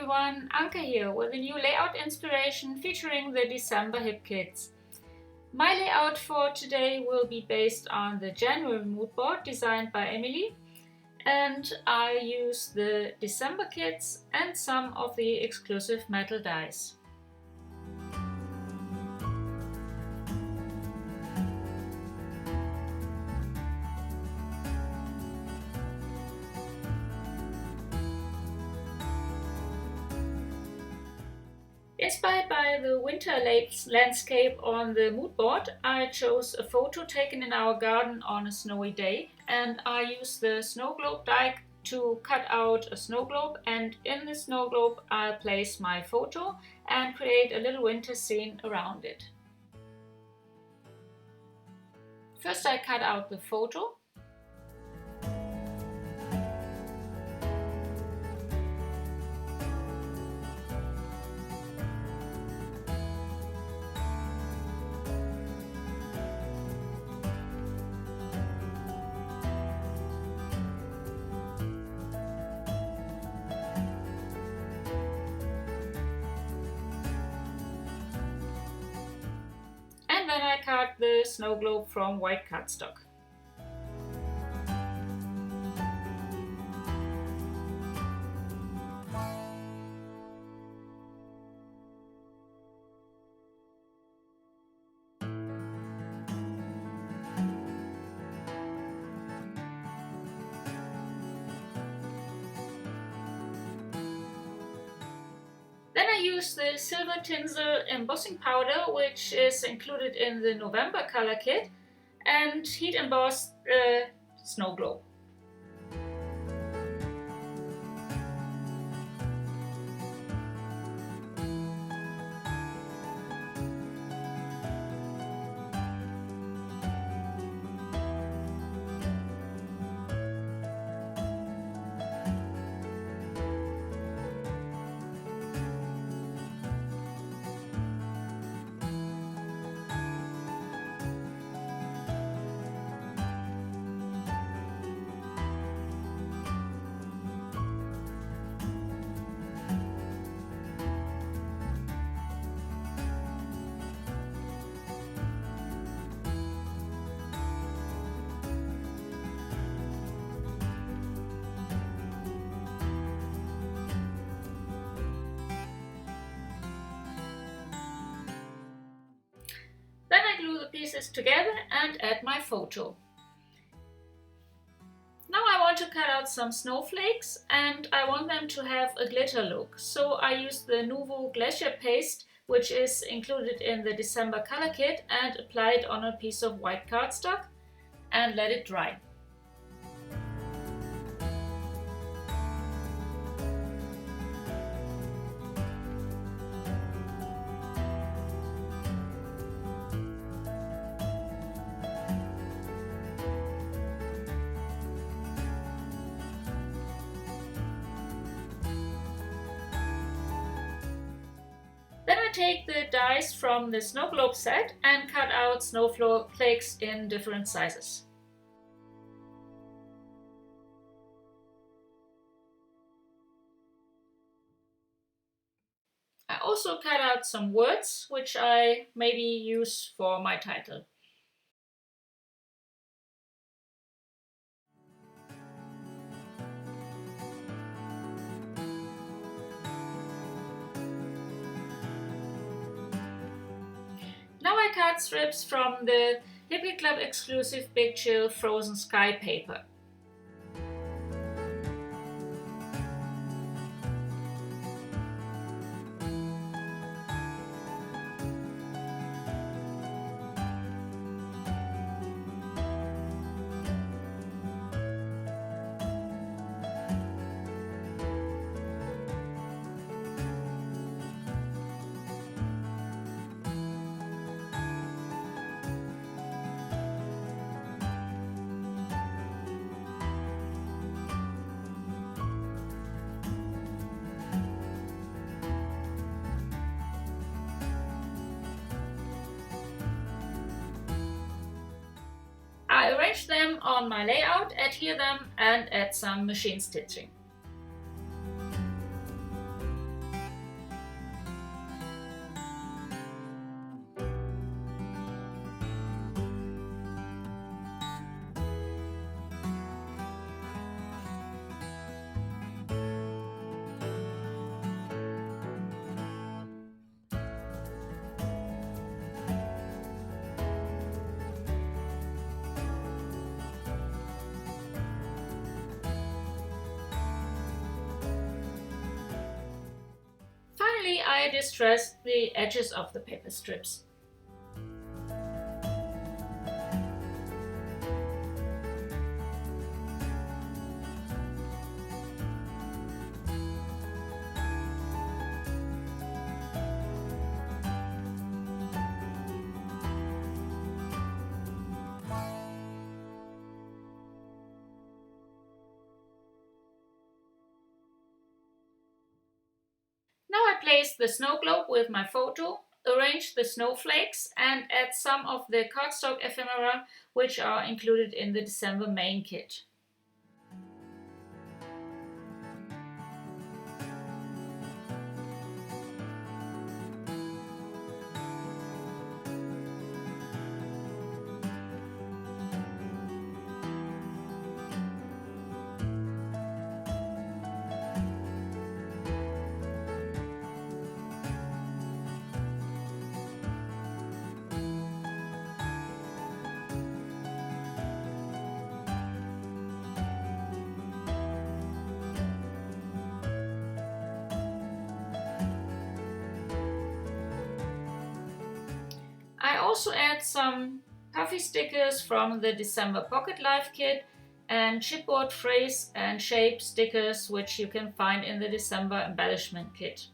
everyone, Anke here with a new layout inspiration featuring the December HipKits. My layout for today will be based on the January mood board designed by Emilie, and I use the December kits and some of the exclusive metal dies. Inspired by the winter landscape on the mood board, I chose a photo taken in our garden on a snowy day, and I used the snow globe die to cut out a snow globe, and in the snow globe I place my photo and create a little winter scene around it. First I cut out the photo. And then I cut the snow globe from white cardstock. Then I use the silver tinsel embossing powder, which is included in the November color kit, and heat emboss the snow globe. Then I glue the pieces together and add my photo. Now I want to cut out some snowflakes and I want them to have a glitter look. So I use the Nouveau Glacier paste, which is included in the December color kit, and apply it on a piece of white cardstock and let it dry. Then I take the dies from the snow globe set and cut out snowflakes in different sizes. I also cut out some words, which I maybe use for my title. Now I cut strips from the HipKit Club exclusive Big Chill Frozen Sky paper. I arrange them on my layout, adhere them and add some machine stitching. Finally, I distress the edges of the paper strips. Now I place the snow globe with my photo, arrange the snowflakes, and add some of the cardstock ephemera which are included in the December main kit. I also add some puffy stickers from the December Pocket Life kit and chipboard phrase and shape stickers which you can find in the December embellishment kit.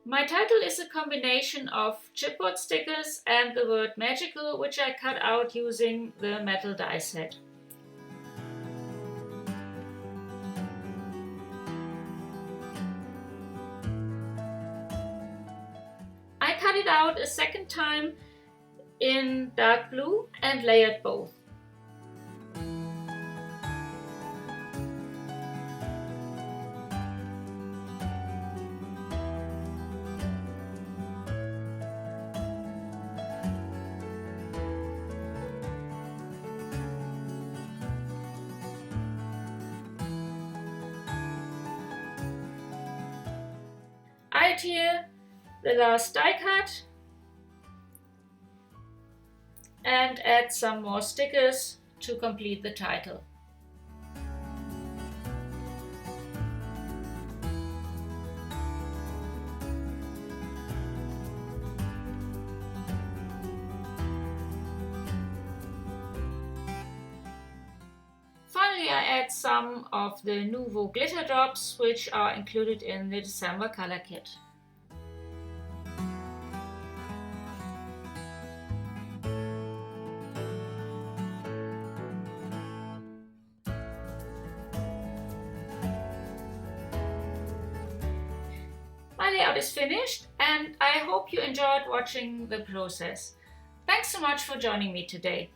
My title is a combination of chipboard stickers and the word magical, which I cut out using the metal die set. I cut it out a second time in dark blue and layered both. I add here the last die cut and add some more stickers to complete the title. Finally, I add some of the Nouveau glitter drops, which are included in the December color kit. My layout is finished and I hope you enjoyed watching the process. Thanks so much for joining me today.